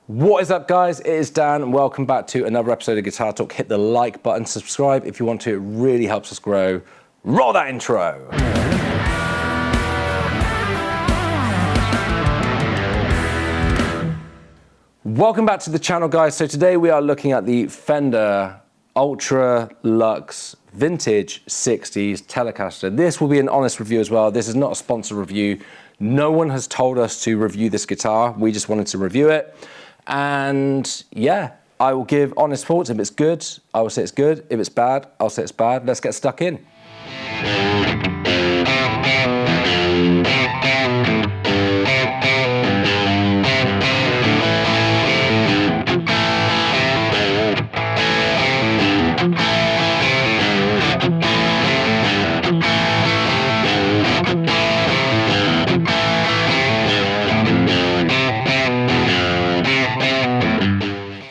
What is up, guys? It is Dan and welcome back to another episode of Guitar Talk. Hit the like button, subscribe if you want to, it really helps us grow. Roll that intro. Welcome back to the channel, guys. So today we are looking at the Fender Ultra Luxe Vintage 60s Telecaster. This will be an honest review as well. This is not a sponsored review. No one has told us to review this guitar. We just wanted to review it. And yeah, I will give honest thoughts. If it's good, I will say it's good. If it's bad, I'll say it's bad. Let's get stuck in.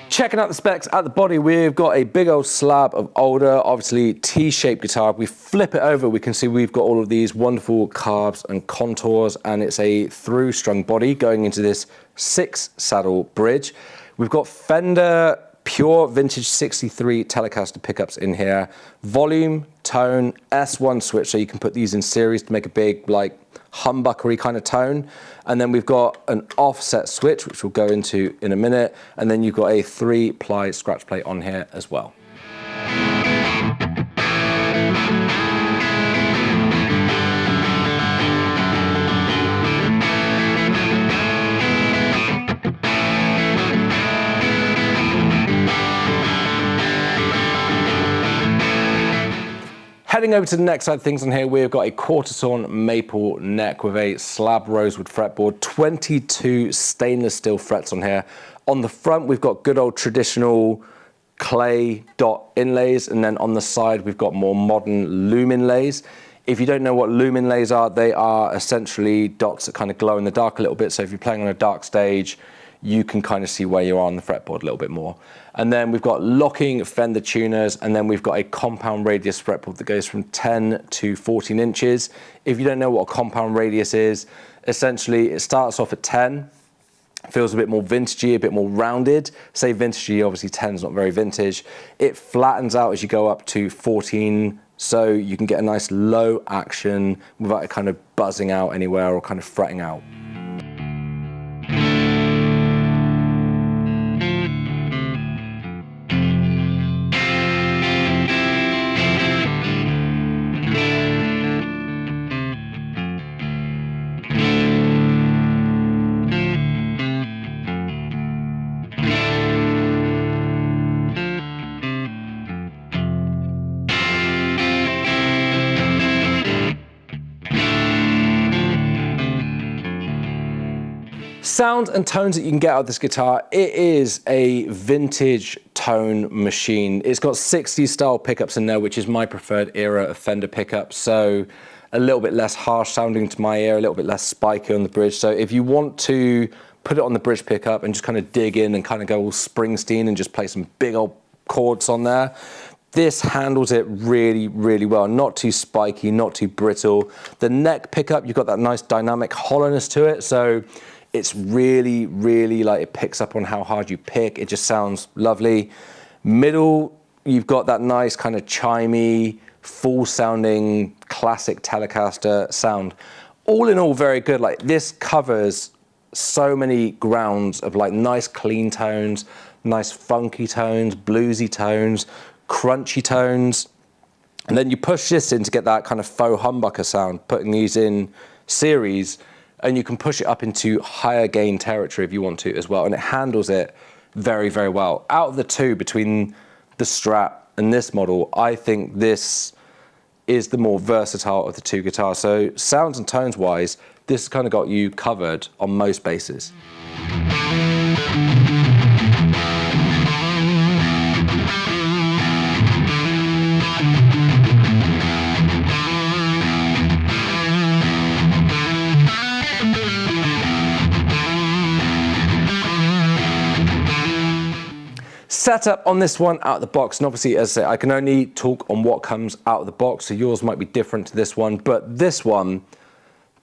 Checking out the specs at the body, we've got a big old slab of older, obviously T-shaped guitar. If we flip it over, we can see we've got all of these wonderful carves and contours, and it's a through strung body going into this 6-saddle bridge. We've got Fender pure vintage 63 Telecaster pickups in here. Volume, tone, S1 switch, so you can put these in series to make a big, like, humbuckery kind of tone. And then we've got an offset switch, which we'll go into in a minute. And then you've got a 3-ply scratch plate on here as well. Heading over to the next side of things on here, we've got a quarter sawn maple neck with a slab rosewood fretboard, 22 stainless steel frets on here. On the front, we've got good old traditional clay dot inlays, and then on the side, we've got more modern loom inlays. If you don't know what loom inlays are, they are essentially dots that kind of glow in the dark a little bit. So if you're playing on a dark stage, you can kind of see where you are on the fretboard a little bit more. And then we've got locking Fender tuners, and then we've got a compound radius fretboard that goes from 10 to 14 inches. If you don't know what a compound radius is, essentially it starts off at 10, feels a bit more vintagey, a bit more rounded. Say vintagey, obviously 10 is not very vintage. It flattens out as you go up to 14, so you can get a nice low action without it kind of buzzing out anywhere or kind of fretting out. Sounds and tones that you can get out of this guitar, it is a vintage tone machine. It's got 60s style pickups in there, which is my preferred era of Fender pickups. So a little bit less harsh sounding to my ear, a little bit less spiky on the bridge. So if you want to put it on the bridge pickup and just kind of dig in and kind of go all Springsteen and just play some big old chords on there, this handles it really, really well. Not too spiky, not too brittle. The neck pickup, you've got that nice dynamic hollowness to it. So it's really, really like it picks up on how hard you pick. It just sounds lovely. Middle, you've got that nice kind of chimey, full sounding classic Telecaster sound. All in all, very good. Like this covers so many grounds of like nice clean tones, nice funky tones, bluesy tones, crunchy tones. And then you push this in to get that kind of faux humbucker sound, putting these in series, and you can push it up into higher gain territory if you want to as well. And it handles it very, very well. Out of the two, between the Strat and this model, I think this is the more versatile of the two guitars. So sounds and tones wise, this has kind of got you covered on most bases. Setup on this one out of the box, and obviously as I say, I can only talk on what comes out of the box, so yours might be different to this one, but this one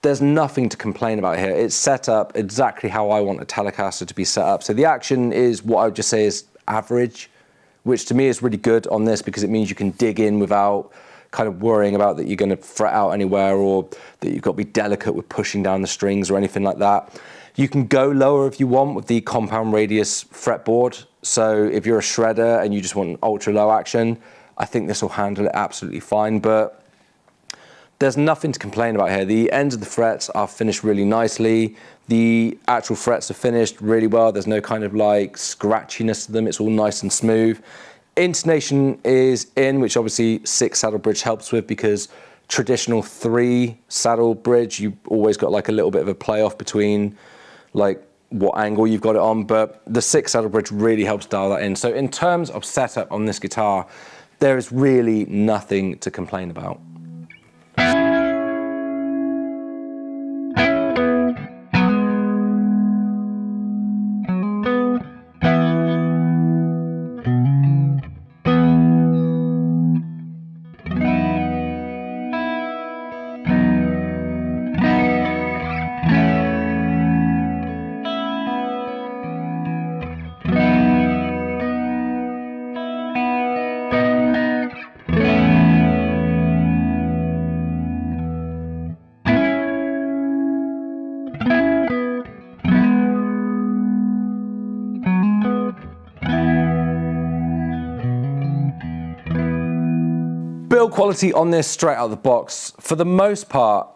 there's nothing to complain about here. It's set up exactly how I want a Telecaster to be set up. So the action is what I would just say is average, which to me is really good on this because it means you can dig in without kind of worrying about that you're going to fret out anywhere or that you've got to be delicate with pushing down the strings or anything like that. You can go lower if you want with the compound radius fretboard. So if you're a shredder and you just want an ultra low action, I think this will handle it absolutely fine. But there's nothing to complain about here. The ends of the frets are finished really nicely. The actual frets are finished really well. There's no kind of like scratchiness to them. It's all nice and smooth. Intonation is in, which obviously 6 saddle bridge helps with, because traditional 3 saddle bridge, you always got like a little bit of a play off between like what angle you've got it on, but the 6 saddle bridge really helps dial that in. So in terms of setup on this guitar, there is really nothing to complain about. Build quality on this straight out of the box, for the most part,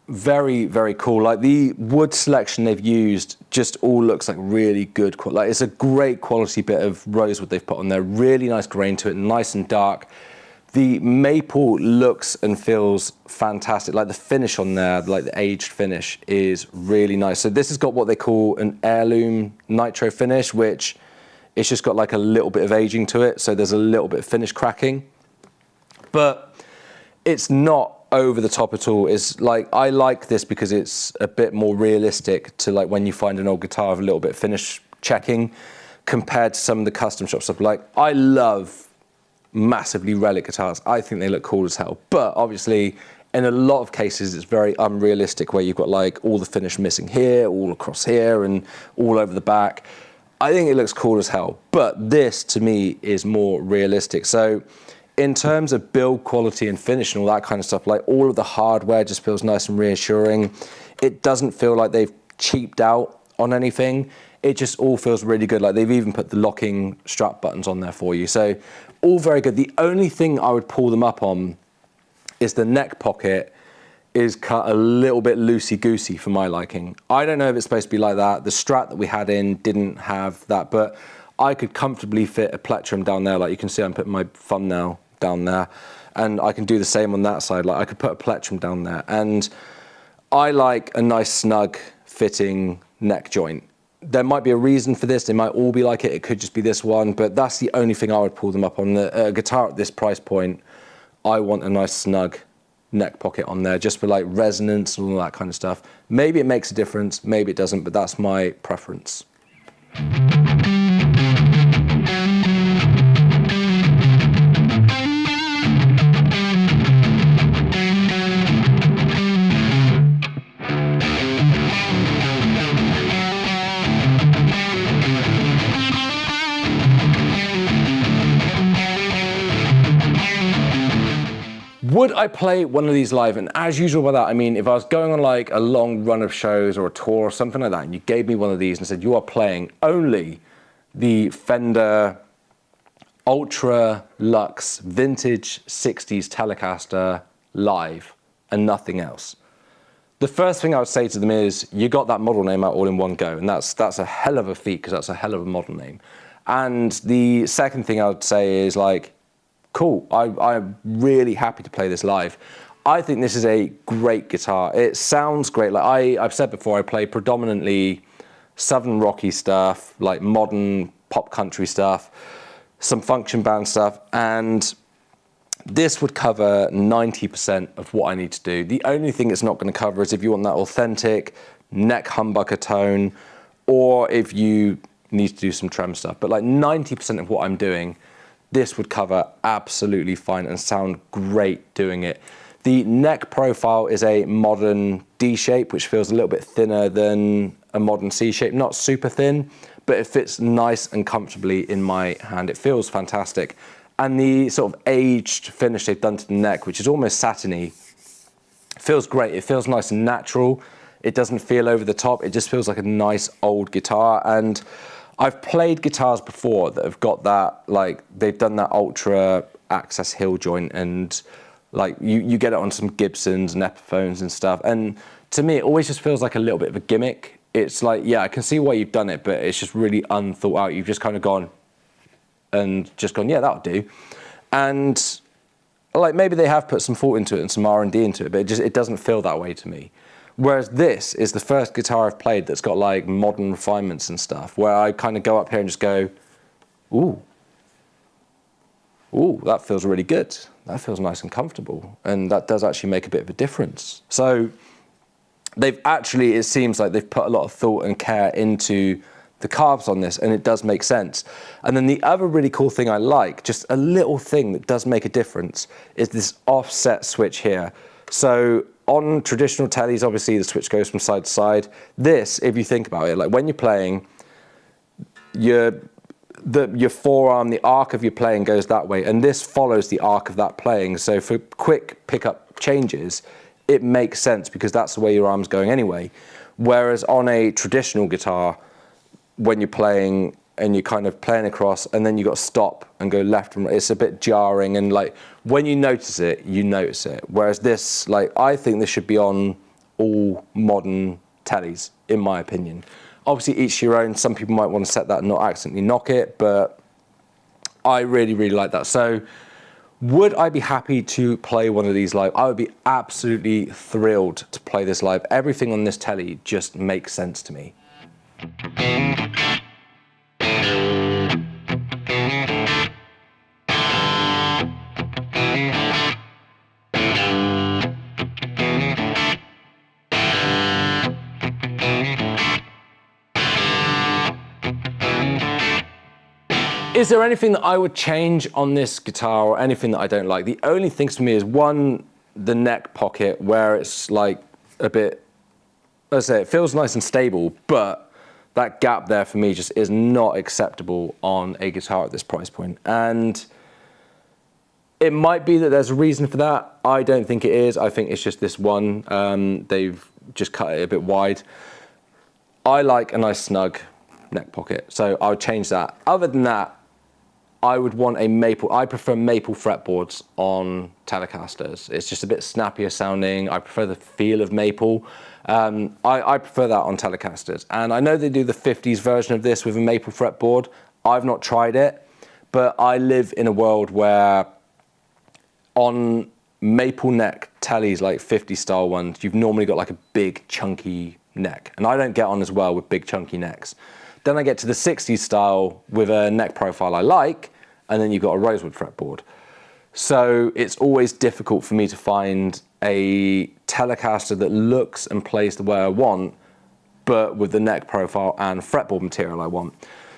very, very cool. Like the wood selection they've used just all looks like really good quality. Like it's a great quality bit of rosewood they've put on there. Really nice grain to it, nice and dark. The maple looks and feels fantastic. Like the finish on there, like the aged finish is really nice. So this has got what they call an heirloom nitro finish, which it's just got like a little bit of aging to it. So there's a little bit of finish cracking. But it's not over the top at all. It's like, I like this because it's a bit more realistic to like when you find an old guitar with a little bit of finish checking compared to some of the custom shop stuff. Like I love massively relic guitars. I think they look cool as hell. But obviously in a lot of cases it's very unrealistic where you've got like all the finish missing here, all across here and all over the back. I think it looks cool as hell. But this to me is more realistic. So in terms of build quality and finish and all that kind of stuff, like all of the hardware just feels nice and reassuring. It doesn't feel like they've cheaped out on anything. It just all feels really good. Like they've even put the locking strap buttons on there for you. So all very good. The only thing I would pull them up on is the neck pocket is cut a little bit loosey-goosey for my liking. I don't know if it's supposed to be like that. The Strat that we had in didn't have that, but I could comfortably fit a plectrum down there. Like you can see I'm putting my thumbnail down there, and I can do the same on that side. Like I could put a plectrum down there, and I like a nice snug fitting neck joint. There might be a reason for this. They might all be like it. It could just be this one, but that's the only thing I would pull them up on. A guitar at this price point, I want a nice snug neck pocket on there just for like resonance and all that kind of stuff. Maybe it makes a difference, maybe it doesn't, but that's my preference. Would I play one of these live? And as usual by that, I mean, if I was going on like a long run of shows or a tour or something like that, and you gave me one of these and said, you are playing only the Fender Ultra Luxe Vintage 60s Telecaster live and nothing else, the first thing I would say to them is, you got that model name out all in one go. And that's a hell of a feat, because that's a hell of a model name. And the second thing I would say is like, cool, I'm really happy to play this live. I think this is a great guitar. It sounds great. Like I've said before, I play predominantly southern rocky stuff, like modern pop country stuff, some function band stuff, and this would cover 90% of what I need to do. The only thing it's not going to cover is if you want that authentic neck humbucker tone, or if you need to do some trem stuff. But like 90% of what I'm doing, this would cover absolutely fine and sound great doing it. The neck profile is a modern D shape, which feels a little bit thinner than a modern C shape. Not super thin, but it fits nice and comfortably in my hand. It feels fantastic. And the sort of aged finish they've done to the neck, which is almost satiny, feels great. It feels nice and natural. It doesn't feel over the top. It just feels like a nice old guitar. And I've played guitars before that have got that, like, they've done that ultra access heel joint, and like you get it on some Gibsons and Epiphones and stuff. And to me, it always just feels like a little bit of a gimmick. It's like, yeah, I can see why you've done it, but it's just really unthought out. You've just kind of gone, yeah, that'll do. And like, maybe they have put some thought into it and some R&D into it, but it doesn't feel that way to me. Whereas this is the first guitar I've played that's got like modern refinements and stuff, where I kind of go up here and just go, ooh, that feels really good. That feels nice and comfortable. And that does actually make a bit of a difference. So they've actually, it seems like they've put a lot of thought and care into the carbs on this, and it does make sense. And then the other really cool thing I like, just a little thing that does make a difference, is this offset switch here. So on traditional tellies, obviously the switch goes from side to side. This, if you think about it, like when you're playing, your forearm, the arc of your playing goes that way, and this follows the arc of that playing. So for quick pickup changes, it makes sense because that's the way your arm's going anyway. Whereas on a traditional guitar, when you're playing and you're kind of playing across and then you got to stop and go left and right, it's a bit jarring, and like when you notice it, you notice it. Whereas this, like, I think this should be on all modern tellies, in my opinion. Obviously each your own. Some people might want to set that and not accidentally knock it, but I really, really like that. So would I be happy to play one of these live? I would be absolutely thrilled to play this live. Everything on this telly just makes sense to me. Is there anything that I would change on this guitar or anything that I don't like? The only things for me is, one, the neck pocket, where it's like a bit, let's say, it feels nice and stable, but that gap there for me just is not acceptable on a guitar at this price point. And it might be that there's a reason for that. I don't think it is. I think it's just this one. They've just cut it a bit wide. I like a nice snug neck pocket, so I would change that. Other than that, I would want a maple. I prefer maple fretboards on Telecasters. It's just a bit snappier sounding. I prefer the feel of maple. I prefer that on Telecasters. And I know they do the 50s version of this with a maple fretboard. I've not tried it, but I live in a world where on maple neck tellies, like 50 style ones, you've normally got like a big chunky neck. And I don't get on as well with big chunky necks. Then I get to the 60s style with a neck profile I like, and then you've got a rosewood fretboard. So it's always difficult for me to find a Telecaster that looks and plays the way I want, but with the neck profile and fretboard material I want.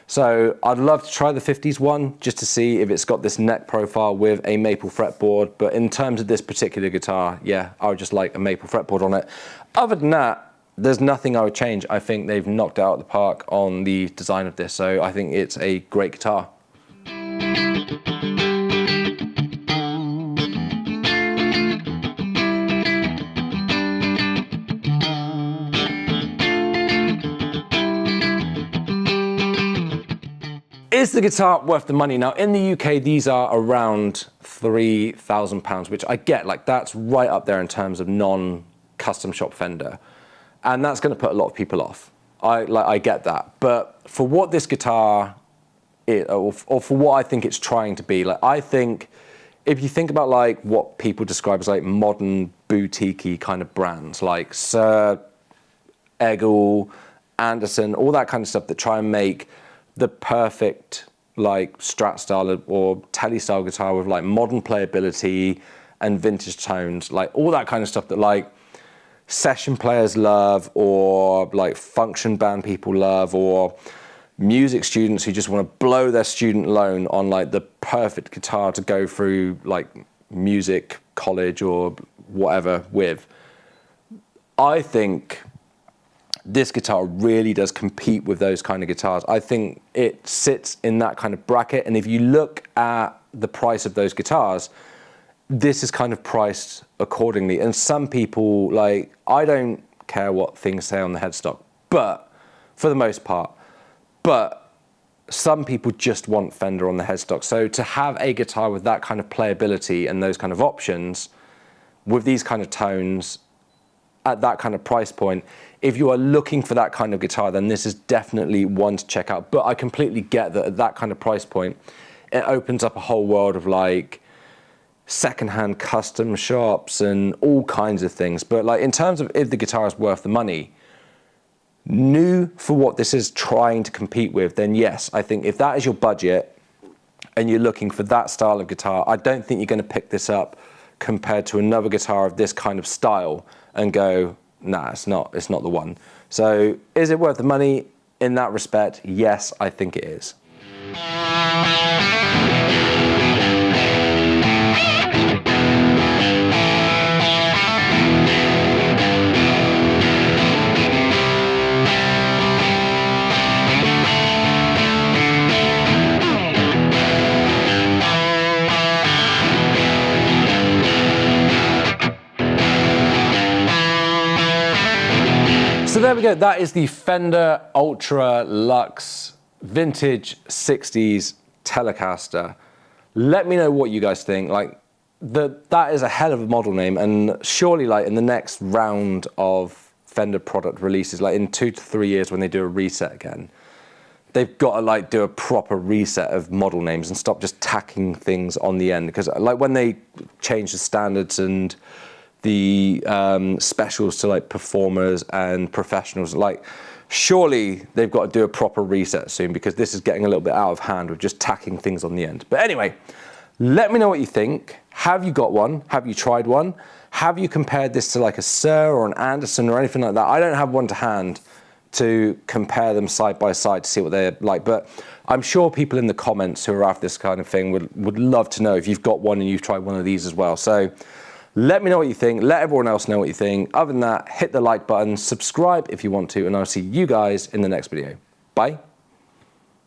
So I'd love to try the 50s one just to see if it's got this neck profile with a maple fretboard. But in terms of this particular guitar, yeah, I would just like a maple fretboard on it. Other than that, there's nothing I would change. I think they've knocked it out of the park on the design of this, so I think it's a great guitar. Is the guitar worth the money? Now, in the UK, these are around £3,000, which I get, like, that's right up there in terms of non-custom shop Fender. And that's going to put a lot of people off. I get that. But for what this guitar is, or for what I think it's trying to be, like, I think if you think about like what people describe as like modern boutique-y kind of brands, like Sir, Eggle, Anderson, all that kind of stuff that try and make the perfect like Strat style or Tele style guitar with like modern playability and vintage tones, like all that kind of stuff that like session players love, or like function band people love, or music students who just want to blow their student loan on like the perfect guitar to go through like music college or whatever with. I think this guitar really does compete with those kind of guitars. I think it sits in that kind of bracket, and if you look at the price of those guitars, this is kind of priced accordingly. And some people, like, I don't care what things say on the headstock, but for the most part, but some people just want Fender on the headstock. So to have a guitar with that kind of playability and those kind of options, with these kind of tones, at that kind of price point, if you are looking for that kind of guitar, then this is definitely one to check out. But I completely get that at that kind of price point, it opens up a whole world of like secondhand custom shops and all kinds of things. But like in terms of if the guitar is worth the money, new for what this is trying to compete with, then yes, I think if that is your budget and you're looking for that style of guitar, I don't think you're going to pick this up compared to another guitar of this kind of style and go, nah, it's not the one. So is it worth the money in that respect? Yes, I think it is. So there we go, that is the Fender Ultra Luxe Vintage 60s Telecaster. Let me know what you guys think. Like, that is a hell of a model name, and surely like in the next round of Fender product releases, like in 2 to 3 years when they do a reset again, they've got to like do a proper reset of model names and stop just tacking things on the end. Because like when they change the standards and the specials to like performers and professionals, like surely they've got to do a proper reset soon, because this is getting a little bit out of hand with just tacking things on the end. But anyway, let me know what you think. Have you got one? Have you tried one? Have you compared this to like a Sir or an Anderson or anything like that? I don't have one to hand to compare them side by side to see what they're like, but I'm sure people in the comments who are after this kind of thing would love to know if you've got one and you've tried one of these as well. So let me know what you think. Let everyone else know what you think. Other than that, hit the like button, subscribe if you want to, and I'll see you guys in the next video. Bye.